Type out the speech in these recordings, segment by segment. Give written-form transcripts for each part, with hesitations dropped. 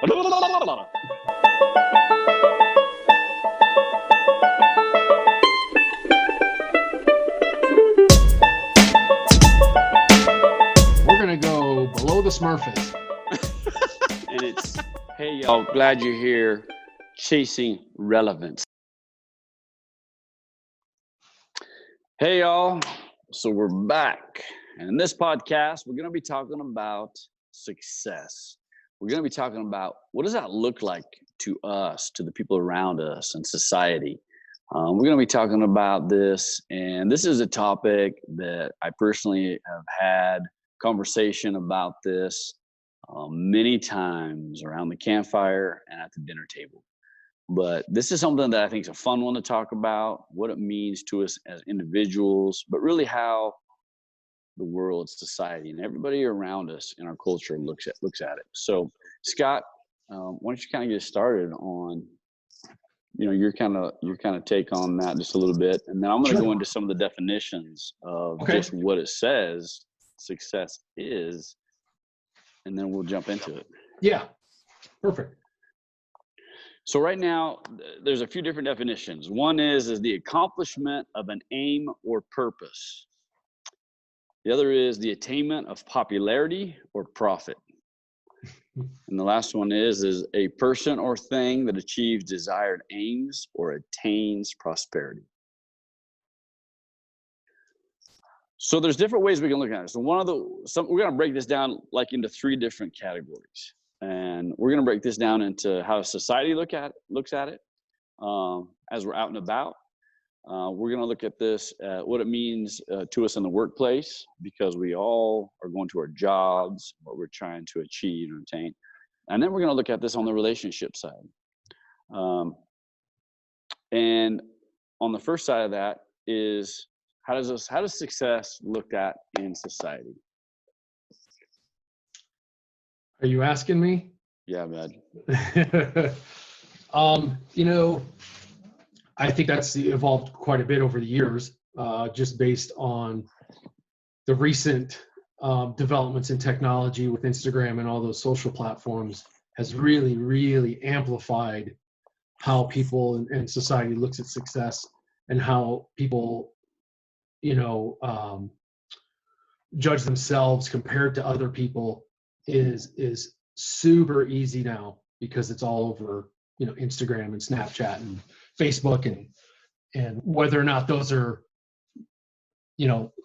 We're going to go below the Smurfs. And it's, hey, y'all, glad you're here, chasing relevance. Hey, y'all. So we're back. And in this podcast, we're going to be talking about success. We're going to be talking about what does that look like to us, to the people around us and society. We're going to be talking about this. And this is a topic that I personally have had conversation about this many times around the campfire and at the dinner table. But this is something that I think is a fun one to talk about, what it means to us as individuals, but really how the world, society, and everybody around us in our culture looks at it. So, Scott, why don't you kind of get started on, your kind of take on that just a little bit, and then I'm going to go into some of the definitions of just what it says success is, and then we'll jump into it. Yeah, perfect. So right now, there's a few different definitions. One is the accomplishment of an aim or purpose. The other is the attainment of popularity or profit. And the last one is a person or thing that achieves desired aims or attains prosperity. So there's different ways we can look at it. So we're going to break this down like into three different categories. And we're going to break this down into how society looks at it as we're out and about. We're going to look at this, what it means to us in the workplace, because we all are going to our jobs, what we're trying to achieve and attain. And then we're going to look at this on the relationship side. And on the first side of that is how does success look at in society? Are you asking me? Yeah, man. I think that's evolved quite a bit over the years, just based on the recent developments in technology with Instagram and all those social platforms has really, really amplified how people and society looks at success and how people, judge themselves compared to other people is super easy now because it's all over, Instagram and Snapchat and Facebook and whether or not those are,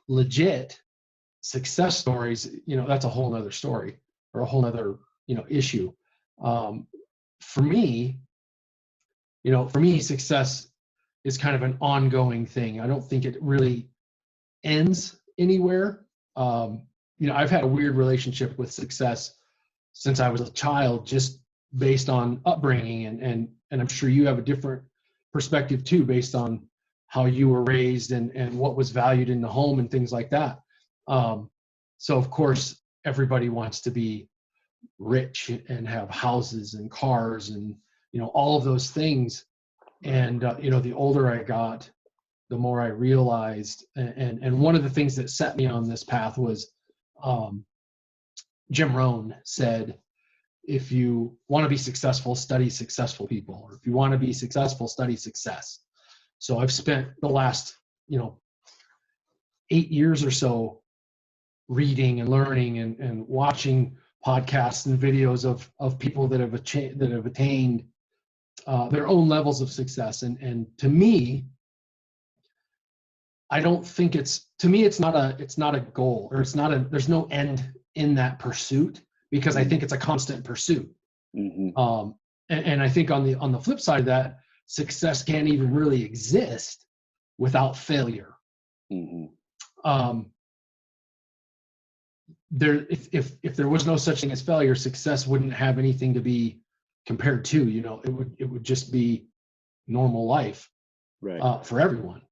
legit success stories, that's a whole nother story or a whole nother, issue. For me, success is kind of an ongoing thing. I don't think it really ends anywhere. I've had a weird relationship with success since I was a child, just based on upbringing, and I'm sure you have a different perspective too, based on how you were raised and what was valued in the home and things like that. So of course, everybody wants to be rich and have houses and cars and, all of those things. And, the older I got, the more I realized, and one of the things that set me on this path was Jim Rohn said, if you want to be successful, study successful people. Or if you want to be successful, study success. So I've spent the last, 8 years or so reading and learning and watching podcasts and videos of people that have attained their own levels of success. And to me, I don't think it's not a goal, or there's no end in that pursuit, because I think it's a constant pursuit. Mm-hmm. And I think on the flip side of that, success can't even really exist without failure. Mm-hmm. If there was no such thing as failure, success wouldn't have anything to be compared to. It would just be normal life, right, for everyone.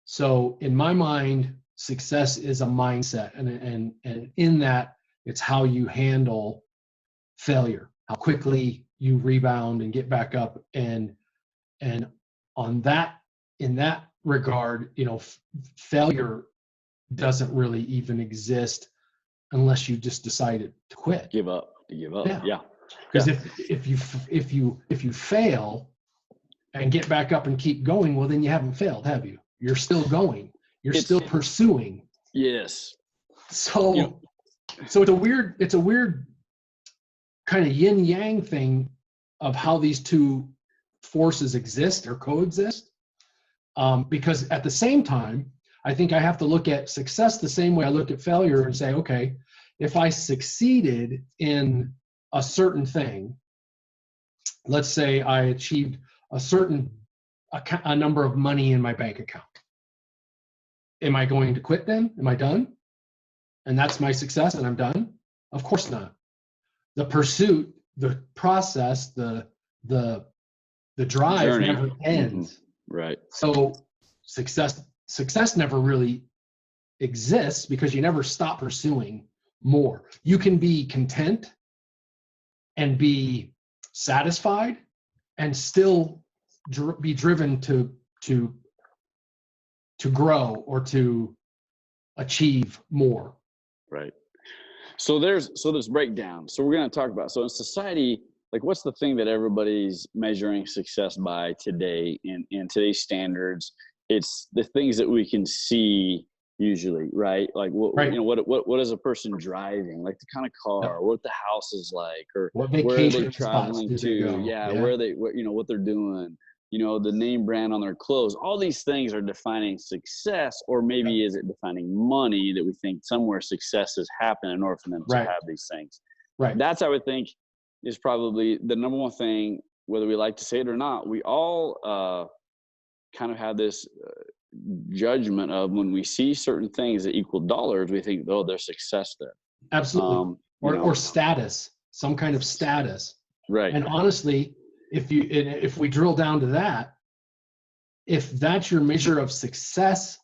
So in my mind, success is a mindset, and in that, it's how you handle failure, how quickly you rebound and get back up, and on that, in that regard, failure doesn't really even exist unless you just decided to quit. Give up. Yeah. Because if you fail and get back up and keep going, well, then you haven't failed, have you? You're still going. You're still pursuing. Yes. So so it's a weird kind of yin yang thing of how these two forces exist or coexist. Because at the same time, I think I have to look at success the same way I look at failure and say, okay, if I succeeded in a certain thing, let's say I achieved a number of money in my bank account. Am I going to quit then? Am I done? And that's my success and I'm done? Of course not. The pursuit, the process, the drive Journey never ends. Mm-hmm. Right. So success never really exists because you never stop pursuing more. You can be content and be satisfied and still be driven to grow or to achieve more. Right. So there's breakdown. So we're going to talk about, so in society, like what's the thing that everybody's measuring success by today in today's standards? It's the things that we can see usually, right? Like Right. What is a person driving? Like the kind of car, what the house is like, or what where are vacation they traveling to? Yeah, where they, what they're doing. The name brand on their clothes, all these things are defining success, or maybe is it defining money that we think somewhere success has happened in order for them to have these things. Right. That's, I would think, is probably the number one thing, whether we like to say it or not. We all kind of have this judgment of when we see certain things that equal dollars, we think, oh, there's success there. Absolutely. Or status, some kind of status. Right. And honestly, if we drill down to that, if that's your measure of success,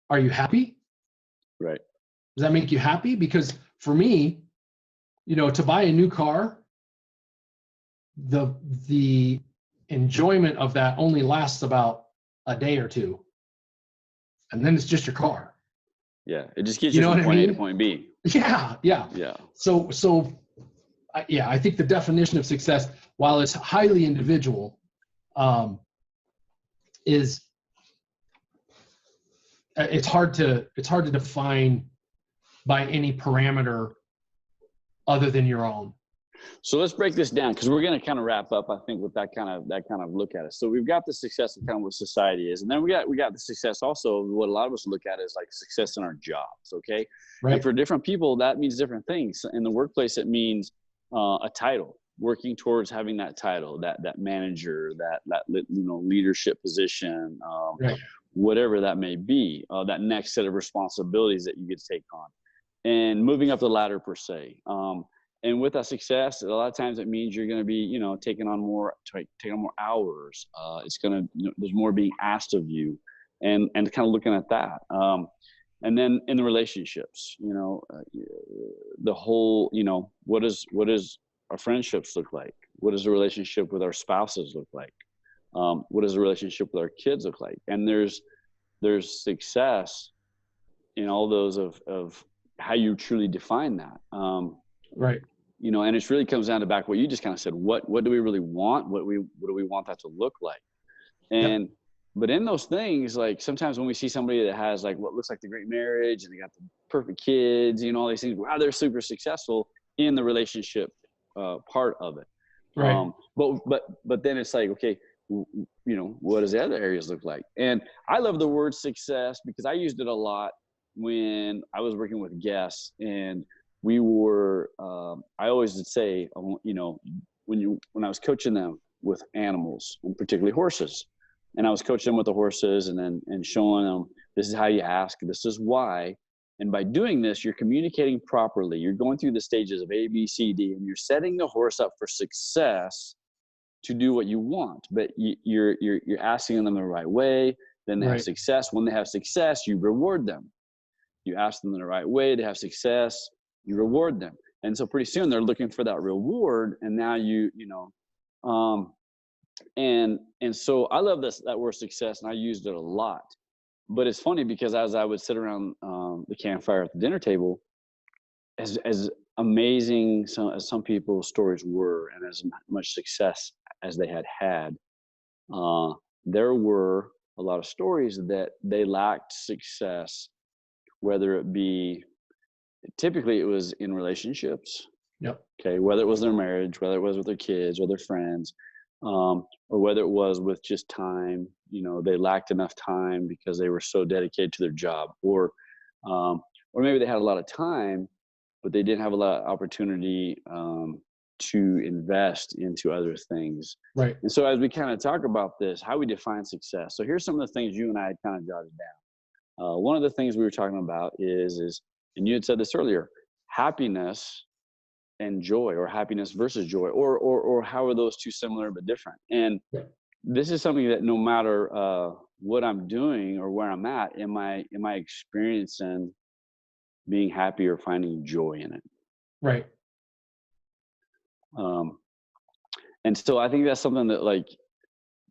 are you happy? Right. Does that make you happy? Because for me, to buy a new car, the enjoyment of that only lasts about a day or two. And then it's just your car. Yeah. It just gets you from point A to point B. Yeah. So I think the definition of success, while it's highly individual, is it's hard to define by any parameter other than your own. So let's break this down, because we're going to kind of wrap up, I think, with that kind of look at it. So we've got the success of kind of what society is, and then we got the success also. What a lot of us look at is like success in our jobs. Okay, right. And for different people, that means different things. In the workplace, it means a title, working towards having that title, that manager, that leadership position, right. whatever that may be, that next set of responsibilities that you get to take on, and moving up the ladder per se. And with that success, a lot of times it means you're going to be, taking on more hours. It's going to, there's more being asked of you, and kind of looking at that. And then in the relationships, the whole, what does our friendships look like? What does the relationship with our spouses look like? What does the relationship with our kids look like? And there's success in all those of how you truly define that. Right. And it really comes down to back what you just kind of said. What do we really want? What do we want that to look like? And but in those things, like sometimes when we see somebody that has like what looks like the great marriage and they got the perfect kids, all these things, wow, they're super successful in the relationship part of it. Right. But then it's like, okay, what does the other areas look like? And I love the word success because I used it a lot when I was working with guests, and we were, I always would say, when I was coaching them with animals, and particularly horses, and I was coaching them with the horses and showing them, this is how you ask, this is why. And by doing this, you're communicating properly. You're going through the stages of A, B, C, D, and you're setting the horse up for success to do what you want. But you're asking them the right way. Then they have success. When they have success, you reward them. You ask them the right way to have success. You reward them. And so pretty soon they're looking for that reward. And now and so I love that word success, and I used it a lot. But it's funny because as I would sit around the campfire at the dinner table, as amazing as some people's stories were, and as much success as they had, uh, there were a lot of stories that they lacked success, whether it be, typically it was in relationships, Yep. okay, whether it was their marriage, whether it was with their kids or their friends, or whether it was with just time. They lacked enough time because they were so dedicated to their job, or maybe they had a lot of time, but they didn't have a lot of opportunity to invest into other things. Right. And so as we kind of talk about this, how we define success. So here's some of the things you and I had kind of jotted down. One of the things we were talking about is, and you had said this earlier, happiness and joy, or happiness versus joy, or how are those two similar but different? And Yeah. this is something that no matter what I'm doing or where I'm at, am I experiencing being happy or finding joy in it? Right. And so I think that's something that,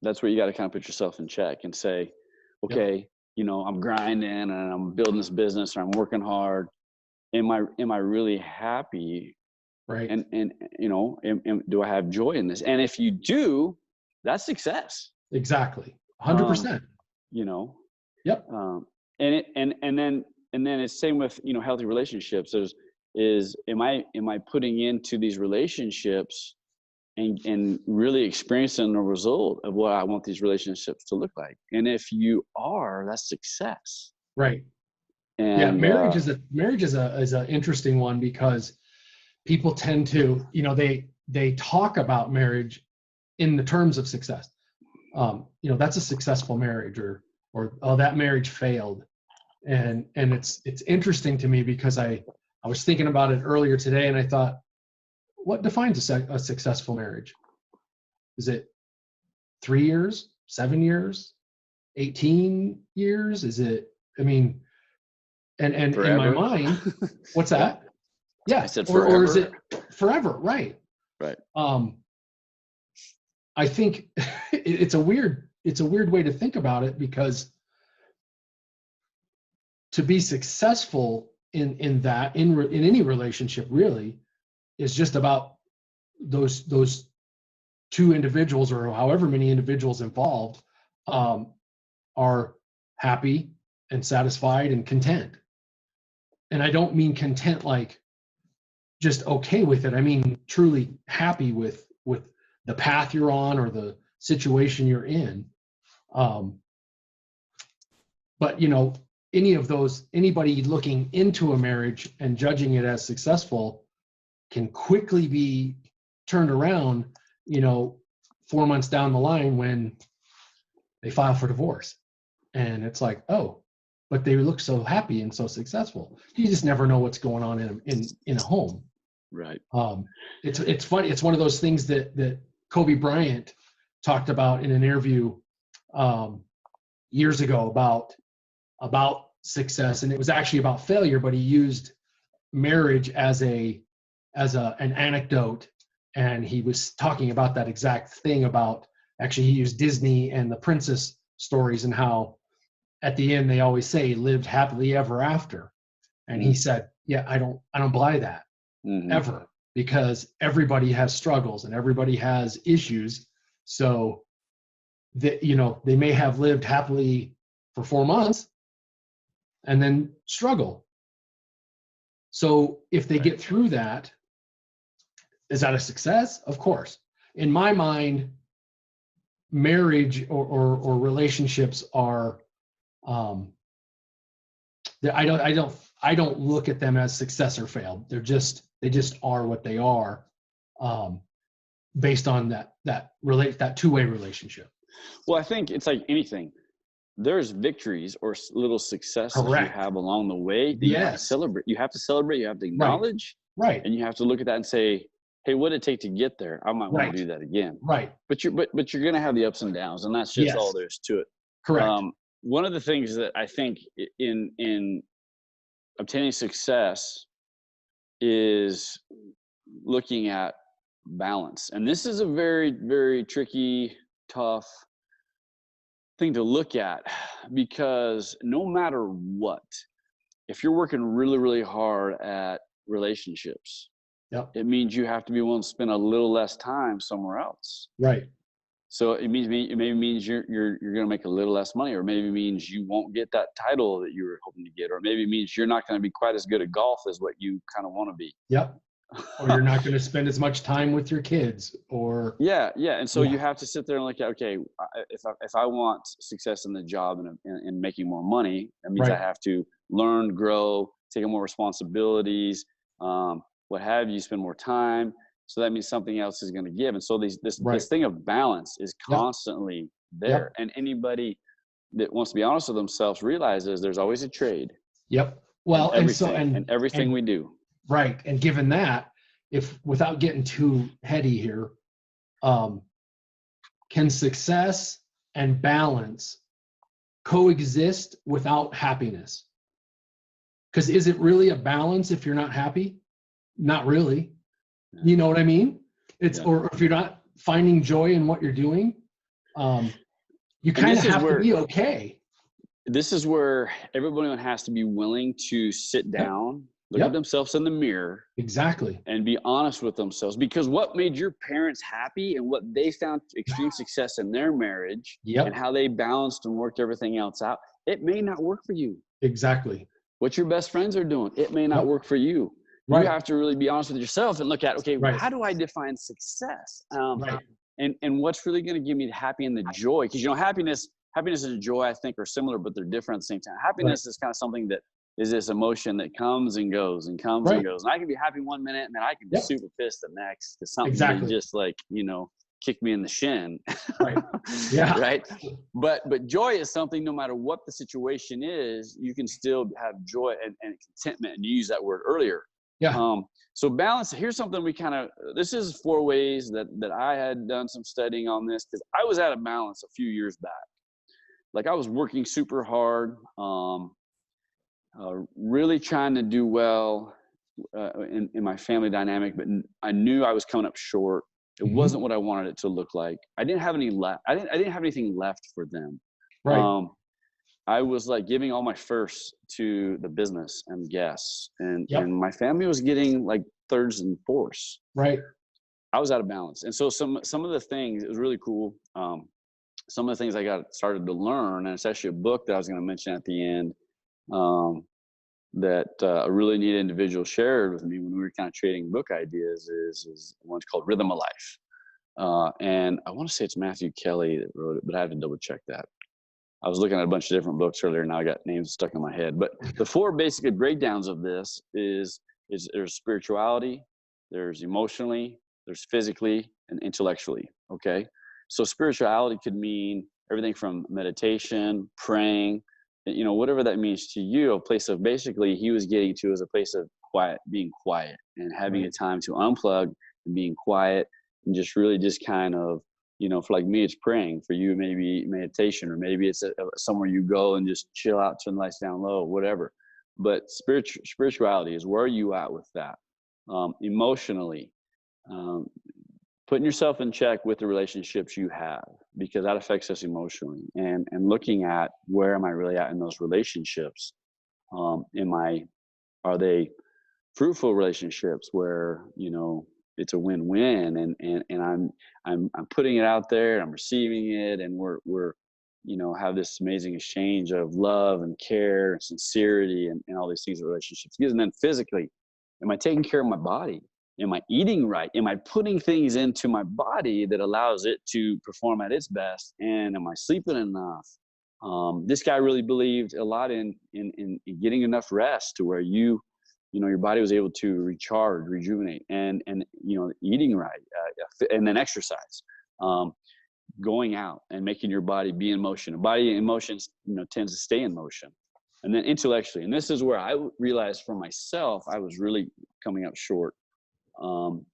that's where you got to kind of put yourself in check and say, Yep. okay, I'm grinding and I'm building this business, or I'm working hard. Am I really happy? Right. And do I have joy in this? And if you do, that's success. Exactly. 100%. Yep. And then it's same with healthy relationships. Am I putting into these relationships and really experiencing the result of what I want these relationships to look like? And if you are, that's success. Right. And yeah, marriage is a interesting one, because people tend to, they talk about marriage in the terms of success. That's a successful marriage, or oh, that marriage failed. And it's interesting to me, because I was thinking about it earlier today, and I thought, what defines a successful marriage? Is it 3 years, 7 years, 18 years? Is it, and forever. in my mind, what's that? Yeah. I said or is it forever? Right. Right. I think it's a weird way to think about it, because to be successful in any relationship really is just about those two individuals, or however many individuals involved, are happy and satisfied and content. And I don't mean content like just okay with it. I mean truly happy with the path you're on, or the situation you're in. But anybody looking into a marriage and judging it as successful can quickly be turned around, 4 months down the line, when they file for divorce. And it's like, oh, but they look so happy and so successful. You just never know what's going on in a home. Right. It's funny. It's one of those things that Kobe Bryant talked about in an interview years ago about success, and it was actually about failure, but he used marriage as an anecdote, and he was talking about that exact thing. About, actually, he used Disney and the princess stories, and how at the end they always say lived happily ever after. And he said, yeah, I don't buy that ever, because everybody has struggles and everybody has issues. So that, they may have lived happily for 4 months and then struggle. So if they get through that, is that a success? Of course. In my mind, marriage or relationships are, I don't look at them as success or failed. They just are what they are, based on that two-way relationship. Well, I think it's like anything. There's victories or little successes Correct. you have along the way that you have to celebrate. You have to celebrate. You have to acknowledge. Right. And you have to look at that and say, hey, what did it take to get there? I might want to do that again. Right. But you're going to have the ups and downs, and that's just all there is to it. Correct. One of the things that I think in obtaining success is looking at balance. And this is a very, very tricky, tough thing to look at, because no matter what, if you're working really, really hard at relationships, Yep. it means you have to be willing to spend a little less time somewhere else. Right. So it maybe means you're going to make a little less money, or maybe means you won't get that title that you were hoping to get, or maybe means you're not going to be quite as good at golf as what you kind of want to be. Yep. Or you're not going to spend as much time with your kids, or yeah. And so you have to sit there and look at, okay, if I want success in the job and making more money, that means I have to learn, grow, take on more responsibilities, what have you, spend more time. So that means something else is going to give. And so this thing of balance is constantly there. And anybody that wants to be honest with themselves realizes there's always a trade. Yep. Well, and everything we do. Right. And given that, if without getting too heady here, can success and balance coexist without happiness? Because is it really a balance if you're not happy? Not really. You know what I mean? Or if you're not finding joy in what you're doing, you kind of have to be okay. This is where everyone has to be willing to sit down, look at themselves in the mirror. Exactly. And be honest with themselves. Because what made your parents happy and what they found extreme success in their marriage and how they balanced and worked everything else out, it may not work for you. Exactly. What your best friends are doing, it may not work for you. You have to really be honest with yourself and look at, okay, how do I define success? And what's really going to give me the happy and the joy? Because, happiness and joy, I think, are similar, but they're different at the same time. Happiness is kind of something that is this emotion that comes and goes and comes and goes. And I can be happy one minute and then I can be super pissed the next because something just kick me in the shin. Right. But joy is something, no matter what the situation is, you can still have joy and contentment. And you used that word earlier. So balance, here's something this is 4 ways that I had done some studying on this, because I was out of balance a few years back. Like I was working super hard, really trying to do well in my family dynamic, but I knew I was coming up short. It wasn't what I wanted it to look like. I didn't have any left. I didn't have anything left for them. I was like giving all my firsts to the business and guests, and my family was getting like thirds and fourths. I was out of balance. And so some of the things, it was really cool. Some of the things I started to learn, and it's actually a book that I was going to mention at the end, that a really neat individual shared with me when we were kind of trading book ideas is one's called Rhythm of Life. And I want to say it's Matthew Kelly that wrote it, but I have to double check that. I was looking at a bunch of different books earlier, and now I got names stuck in my head. But the 4 basic breakdowns of this is there's spirituality, there's emotionally, there's physically, and intellectually. Okay. So spirituality could mean everything from meditation, praying, whatever that means to you. A place of, basically he was getting to is a place of being quiet and having a time to unplug and being quiet and just really just kind of, for like me, it's praying. For you, maybe meditation, or maybe it's somewhere you go and just chill out, turn the lights down low, whatever. But spirituality is, where are you at with that? Emotionally, putting yourself in check with the relationships you have, because that affects us emotionally, and looking at, where am I really at in those relationships? Are they fruitful relationships where, it's a win-win, and I'm putting it out there, and I'm receiving it, and we're have this amazing exchange of love and care and sincerity and all these things in relationships. And then physically, am I taking care of my body? Am I eating right? Am I putting things into my body that allows it to perform at its best? And am I sleeping enough? This guy really believed a lot in getting enough rest to where your body was able to recharge, rejuvenate, and eating right, and then exercise, going out and making your body be in motion. A body in motion, tends to stay in motion. And then intellectually, and this is where I realized for myself, I was really coming up short.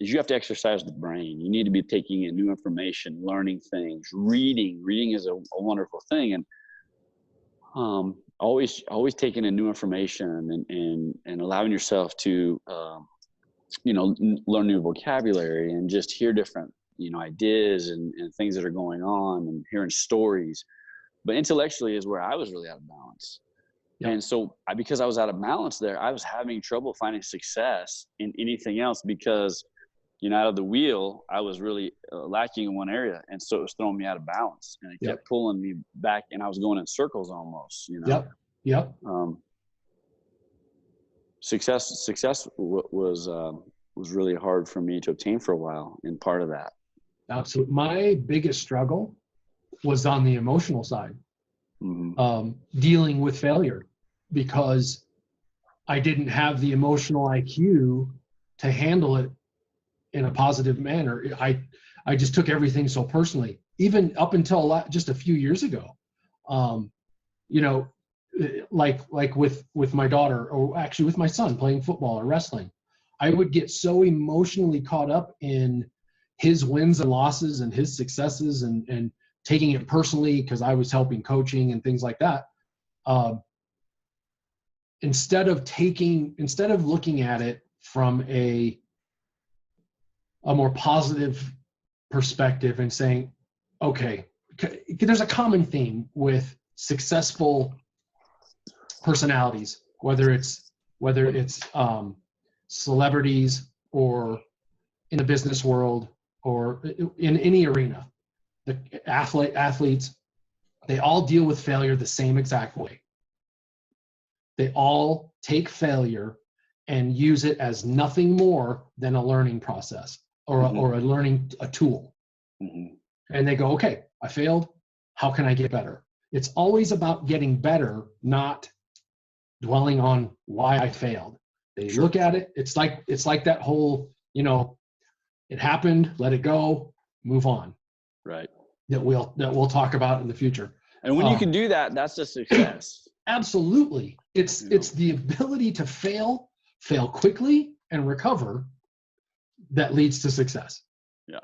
Is you have to exercise the brain. You need to be taking in new information, learning things, reading. Reading is a wonderful thing, and always taking in new information and allowing yourself to learn new vocabulary and just hear different ideas and things that are going on, and hearing stories. But intellectually is where I was really out of balance. Yep. And so because I was out of balance there, I was having trouble finding success in anything else because, out of the wheel, I was really lacking in one area. And so it was throwing me out of balance, and it kept pulling me back, and I was going in circles almost, Yep. Success was really hard for me to obtain for a while, and part of that. Absolutely. My biggest struggle was on the emotional side, dealing with failure, because I didn't have the emotional IQ to handle it in a positive manner. I just took everything so personally, even up until just a few years ago. Like with my daughter, or actually with my son playing football or wrestling, I would get so emotionally caught up in his wins and losses and his successes, and taking it personally because I was helping coaching and things like that. Instead of looking at it from a more positive perspective and saying, okay, there's a common theme with successful personalities, whether it's celebrities or in the business world or in any arena. The athletes, they all deal with failure the same exact way. They all take failure and use it as nothing more than a learning process or a tool. And they go, okay, I failed. How can I get better? It's always about getting better, not dwelling on why I failed. They look at it. It's like that whole, it happened, let it go, move on. Right. That we'll talk about in the future. And when you can do that, that's a success. Absolutely. It's the ability to fail quickly and recover that leads to success. Yeah.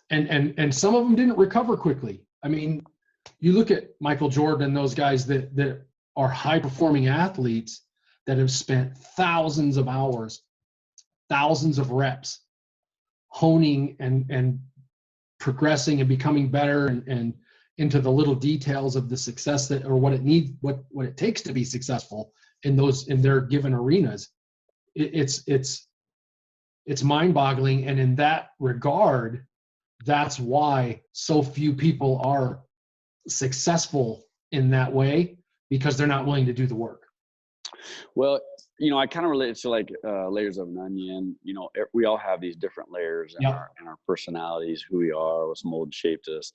And some of them didn't recover quickly. I mean, you look at Michael Jordan and those guys that are high performing athletes that have spent thousands of hours, thousands of reps honing and progressing and becoming better and into the little details of the success what it takes to be successful in their given arenas. It's mind-boggling. And in that regard, that's why so few people are successful in that way, because they're not willing to do the work. Well, I kind of relate it to like layers of an onion. We all have these different layers in our personalities, who we are, what's molded, shaped us.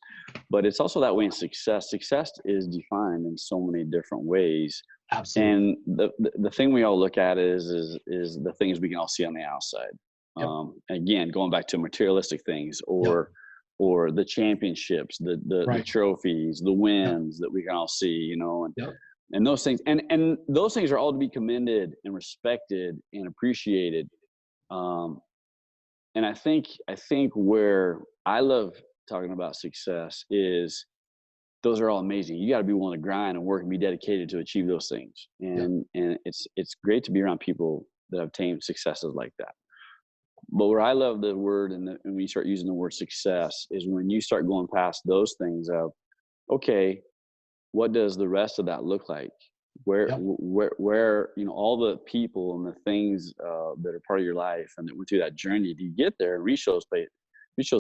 But it's also that way in success. Success is defined in so many different ways. Absolutely. And the thing we all look at is the things we can all see on the outside. Again, going back to materialistic things or the championships, the trophies, the wins that we can all see, and those things, and those things are all to be commended and respected and appreciated. And I think where I love talking about success is those are all amazing. You got to be willing to grind and work and be dedicated to achieve those things. And it's great to be around people that obtain successes like that. But where I love the word and when you start using the word success is when you start going past those things of, okay, what does the rest of that look like? Where all the people and the things that are part of your life and that went through that journey to get there and reach those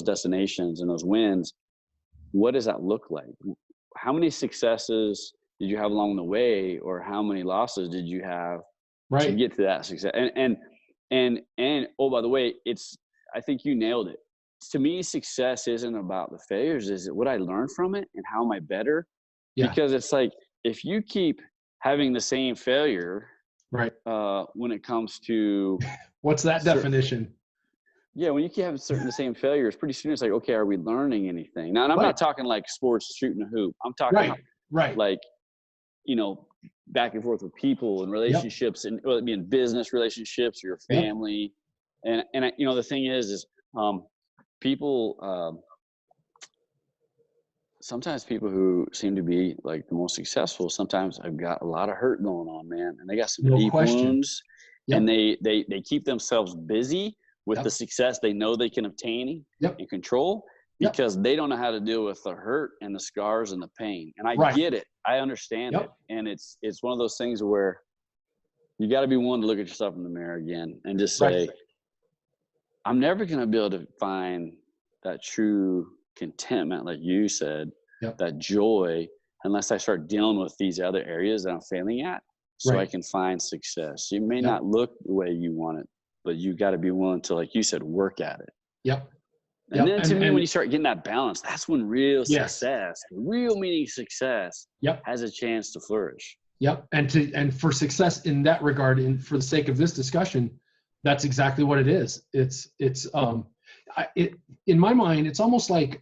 destinations and those wins, what does that look like? How many successes did you have along the way, or how many losses did you have to get to that success? And oh, by the way, I think you nailed it. To me, success isn't about the failures. Is it what I learned from it and how am I better? Yeah. Because it's like, if you keep having the same failure, when it comes to what's that definition? Yeah, when you keep having the same failures, pretty soon it's like, okay, are we learning anything? Now, and I'm not talking like sports, shooting a hoop. I'm talking like, back and forth with people and relationships, and whether it be in business relationships or your family. And the thing is people, sometimes people who seem to be like the most successful, sometimes have got a lot of hurt going on, man. And they got some deep wounds, and they keep themselves busy with the success they know they can obtain and control. because they don't know how to deal with the hurt and the scars and the pain. And I get it. I understand it. And it's one of those things where you got to be willing to look at yourself in the mirror again and just say, I'm never going to be able to find that true contentment, like you said, that joy, unless I start dealing with these other areas that I'm failing at, so I can find success. You may not look the way you want it, but you got to be willing to, like you said, work at it. And then to me, when you start getting that balance, that's when real success, real meaning success, has a chance to flourish. And for success in that regard, and for the sake of this discussion, that's exactly what it is. It's in my mind, it's almost like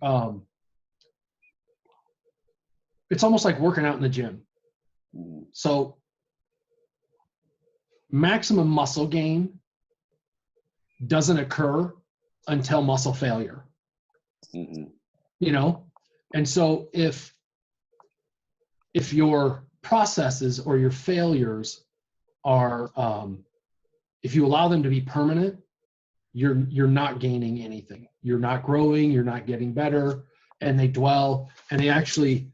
working out in the gym. So maximum muscle gain doesn't occur until muscle failure. You know, and so if your processes or your failures are if you allow them to be permanent, you're not gaining anything. You're not growing, you're not getting better, and they dwell, and they actually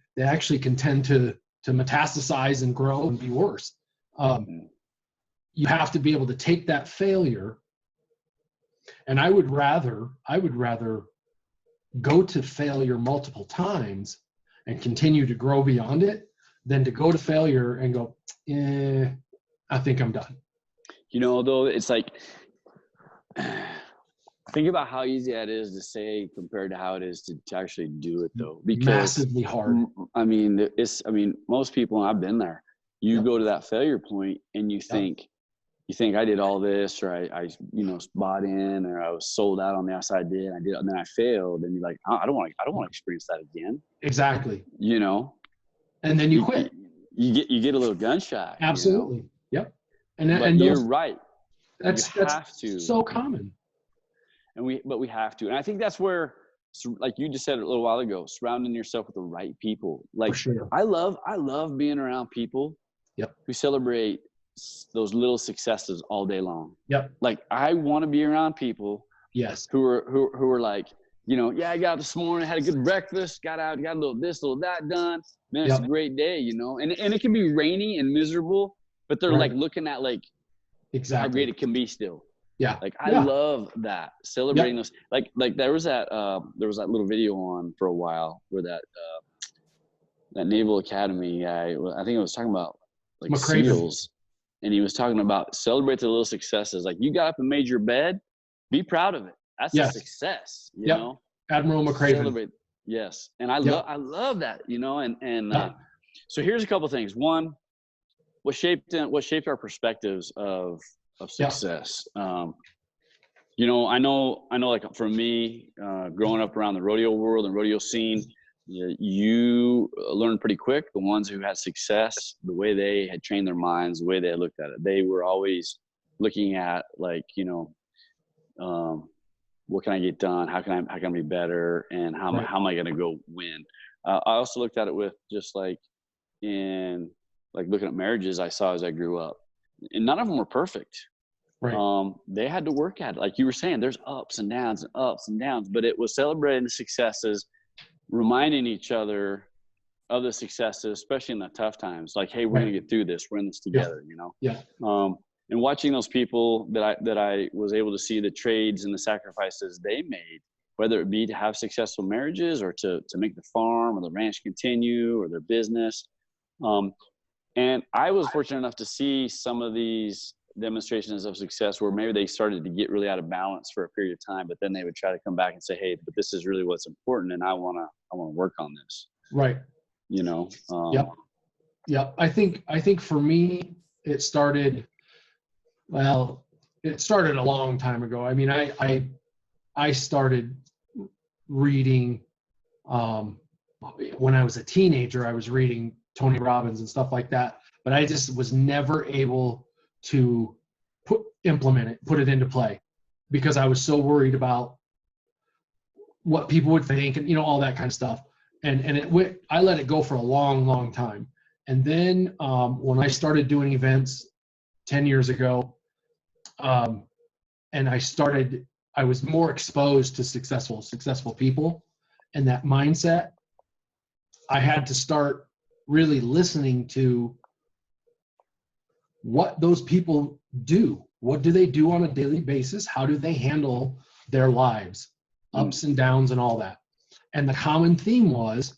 can tend to metastasize and grow and be worse. You have to be able to take that failure, and I would rather go to failure multiple times and continue to grow beyond it than to go to failure and go, I think I'm done. You know, though, it's like, think about how easy that is to say compared to how it is to actually do it, though. Because massively hard. I mean, most people, and I've been there, you go to that failure point and you think I did all this, or I bought in, or I was sold out on the outside, and then I failed, and you're like, I don't want to experience that again. Exactly. You know, and then you quit. You get a little gun shy. Absolutely. You know? Yep. And you're right. That's so common. And we have to, and I think that's where, like you just said a little while ago, surrounding yourself with the right people. Like, for sure. I love being around people who celebrate those little successes all day long. Like, I want to be around people who are like, you know, I got up this morning, had a good breakfast, got out, got a little this, a little that done. Man, it's a great day, you know. And it can be rainy and miserable, but they're like looking at like how great it can be still. Like, I love that, celebrating those. Like there was that little video on for a while where that Naval Academy guy, I think it was talking about like SEALs, and he was talking about celebrate the little successes. Like, you got up and made your bed, be proud of it. That's a success, you know. Admiral McCraven. Celebrate. Yes, and I love that, you know. And so here's a couple things. One, what shaped our perspectives of success. You know, I know like for me, growing up around the rodeo world and rodeo scene, you learned pretty quick the ones who had success, the way they had trained their minds, the way they looked at it. They were always looking at, like, you know, what can I get done? How can I be better? And how am I going to go win? I also looked at it with just like in like looking at marriages I saw as I grew up, and none of them were perfect. They had to work at it. Like you were saying, there's ups and downs, but it was celebrating the successes, reminding each other of the successes, especially in the tough times. Like, hey, we're going to get through this. We're in this together, you know? And watching those people that I was able to see the trades and the sacrifices they made, whether it be to have successful marriages or to make the farm or the ranch continue or their business. And I was fortunate enough to see some of these demonstrations of success where maybe they started to get really out of balance for a period of time, but then they would try to come back and say, hey, but this is really what's important, and I want to work on this. You know? I think for me, it started a long time ago. I mean, I started reading when I was a teenager. I was reading Tony Robbins and stuff like that, but I just was never able to put it into play, because I was so worried about what people would think, and, you know, all that kind of stuff. And I let it go for a long, long time. And then when I started doing events 10 years ago, and I was more exposed to successful people, and that mindset, I had to start really listening to what those people do. What do they do on a daily basis? How do they handle their lives, ups and downs and all that? And the common theme was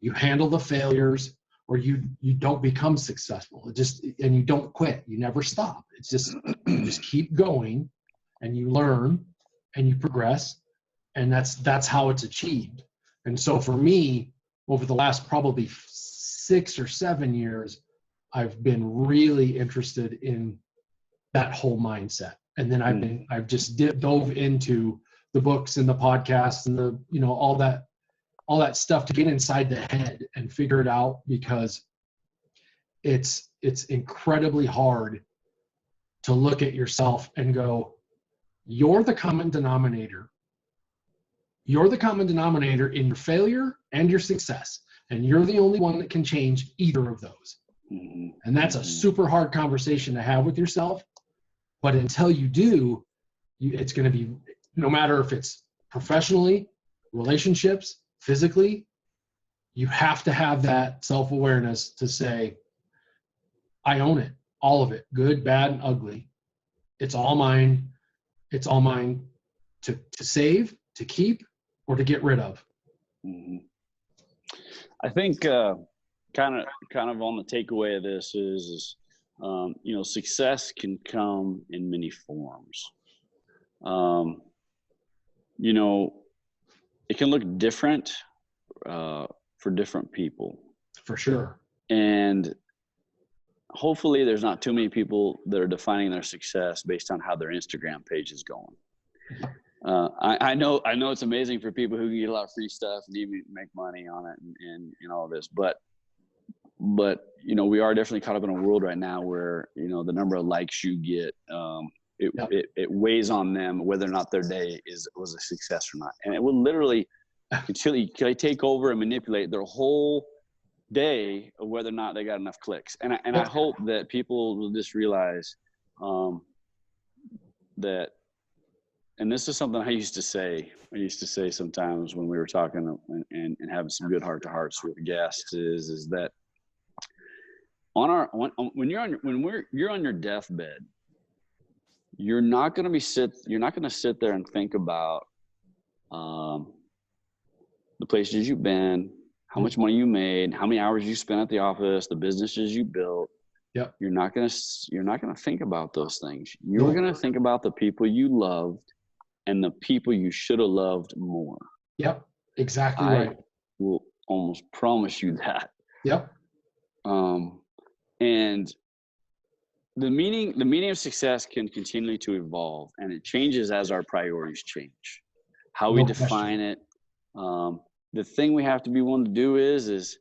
you handle the failures, or you don't become successful. And you don't quit. You never stop. It's just, you just keep going, and you learn and you progress, and that's how it's achieved. And so for me, over the last probably 6 or 7 years, I've been really interested in that whole mindset. And then I've just dove into the books and the podcasts and the, all that stuff to get inside the head and figure it out, because it's incredibly hard to look at yourself and go, you're the common denominator. You're the common denominator in your failure and your success. And you're the only one that can change either of those. And that's a super hard conversation to have with yourself. But until you do, it's going to be, no matter if it's professionally, relationships, physically, you have to have that self-awareness to say, I own it, all of it, good, bad, and ugly. It's all mine. It's all mine to save, to keep, or to get rid of. I think kind of on the takeaway of this is success can come in many forms. It can look different for different people. For sure. And hopefully there's not too many people that are defining their success based on how their Instagram page is going. I know it's amazing for people who can get a lot of free stuff and even make money on it and all this, but we are definitely caught up in a world right now where the number of likes you get, it weighs on them whether or not their day was a success or not, and it will literally continually take over and manipulate their whole day of whether or not they got enough clicks. And I hope that people will just realize that. And this is something I used to say sometimes when we were talking and having some good heart-to-hearts with guests is that when you're on your deathbed, you're not going to sit there and think about the places you've been, how much money you made, how many hours you spent at the office, the businesses you built. Yep. You're not going to think about those things. You're going to think about the people you loved and the people you should have loved more. Yep, exactly right. I will almost promise you that. Yep. And the meaning of success can continue to evolve, and it changes as our priorities change. How we define it. The thing we have to be willing to do is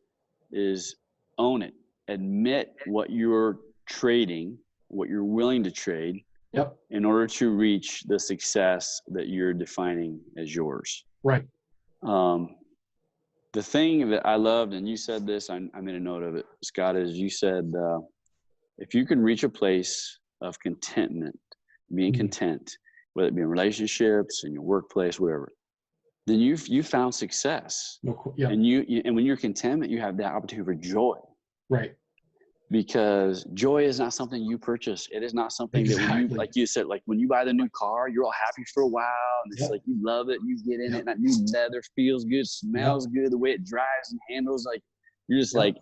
own it. Admit what you're trading, what you're willing to trade. Yep. In order to reach the success that you're defining as yours. Right. The thing that I loved, and you said this, I made a note of it, Scott, is you said, if you can reach a place of contentment, being content, whether it be in relationships, in your workplace, whatever, then you found success. Yeah. And when you're content, you have that opportunity for joy. Right. Because joy is not something you purchase. It is not something that when you, like you said, like when you buy the new car, you're all happy for a while, and it's like you love it, you get in it, and that new leather feels good, smells good, the way it drives and handles, like you're just like,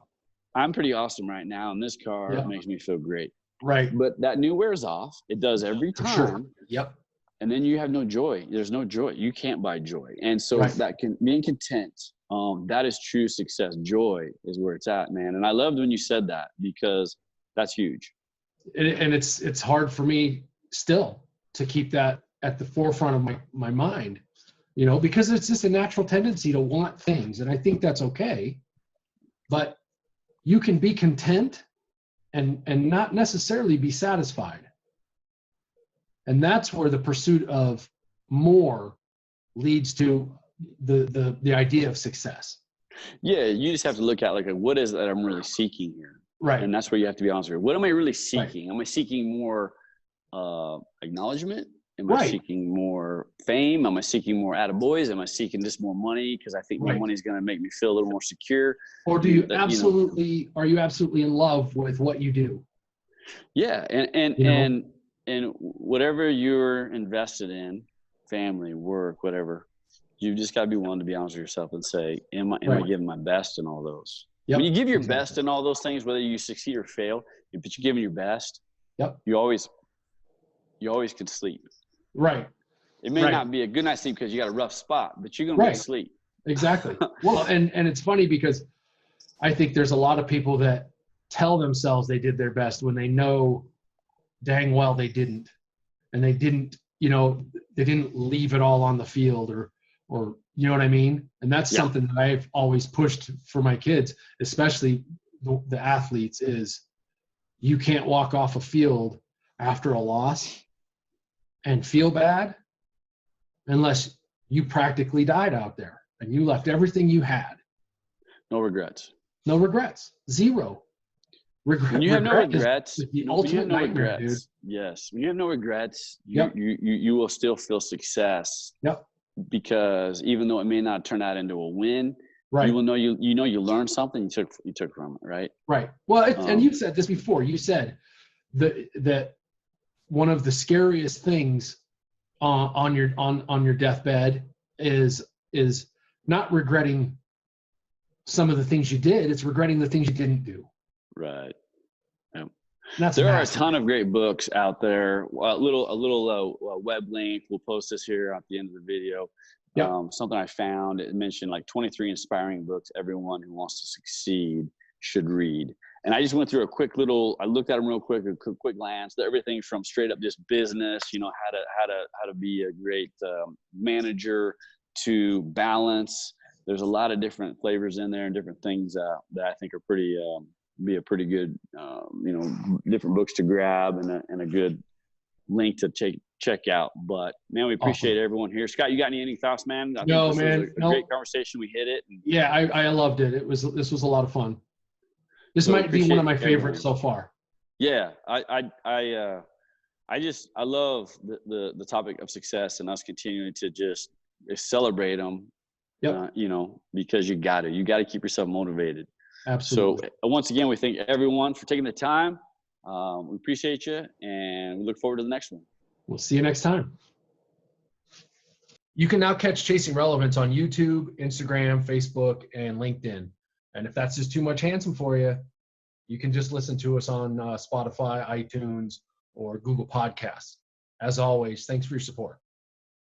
I'm pretty awesome right now, and this car makes me feel great. Right. But that new wears off. It does every time. Sure. Yep. And then you have no joy. There's no joy. You can't buy joy. And so that being content, that is true success. Joy is where it's at, man. And I loved when you said that, because that's huge. And it's hard for me still to keep that at the forefront of my mind, because it's just a natural tendency to want things. And I think that's okay. But you can be content and not necessarily be satisfied. And that's where the pursuit of more leads to the idea of success. Yeah, you just have to look at like what is it that I'm really seeking here? Right. And that's where you have to be honest with. What am I really seeking? Right. Am I seeking more acknowledgement? Am I Right. seeking more fame? Am I seeking more attaboys? Am I seeking just more money because I think more Right. money is going to make me feel a little more secure? Or are you absolutely in love with what you do? Yeah, and whatever you're invested in, family, work, whatever, you just got to be willing to be honest with yourself and say, am I giving my best in all those? Yep. When you give your best in all those things, whether you succeed or fail, but you're giving your best, yep, you always can sleep. Right. It may not be a good night's sleep because you got a rough spot, but you're gonna get sleep. Exactly. Well, and it's funny because I think there's a lot of people that tell themselves they did their best when they know dang well they didn't, and they didn't leave it all on the field, or you know what I mean. And that's something that I've always pushed for my kids, especially the athletes, is you can't walk off a field after a loss and feel bad unless you practically died out there and you left everything you had. No regrets. No regrets. Zero. When you have no regrets, the ultimate nightmare, dude. Yes. When you have no regrets, Yep. you will still feel success. Yep. Because even though it may not turn out into a win, right, you will know you learned something you took from it, right? Right. Well, and you've said this before. You said that one of the scariest things on your deathbed is not regretting some of the things you did. It's regretting the things you didn't do. Right. There are a ton of great books out there. A little web link. We'll post this here at the end of the video. Yep. Something I found, it mentioned like 23 inspiring books everyone who wants to succeed should read. And I just went through I looked at them real quick, a quick glance. Everything from straight up just business, how to be a great manager, to balance. There's a lot of different flavors in there and different things that I think are be a pretty good, different books to grab and a good link to check out. But man, we appreciate everyone here. Scott, you got any thoughts, man? I think this was a great conversation. We hit it. Yeah, I loved it. This was a lot of fun. This might be one of my favorites so far. Yeah, I love the topic of success and us continuing to just celebrate them. Yep. Because you got to keep yourself motivated. Absolutely. So once again, we thank everyone for taking the time. We appreciate you, and we look forward to the next one. We'll see you next time. You can now catch Chasing Relevance on YouTube, Instagram, Facebook, and LinkedIn. And if that's just too much handsome for you, you can just listen to us on Spotify, iTunes, or Google Podcasts. As always, thanks for your support.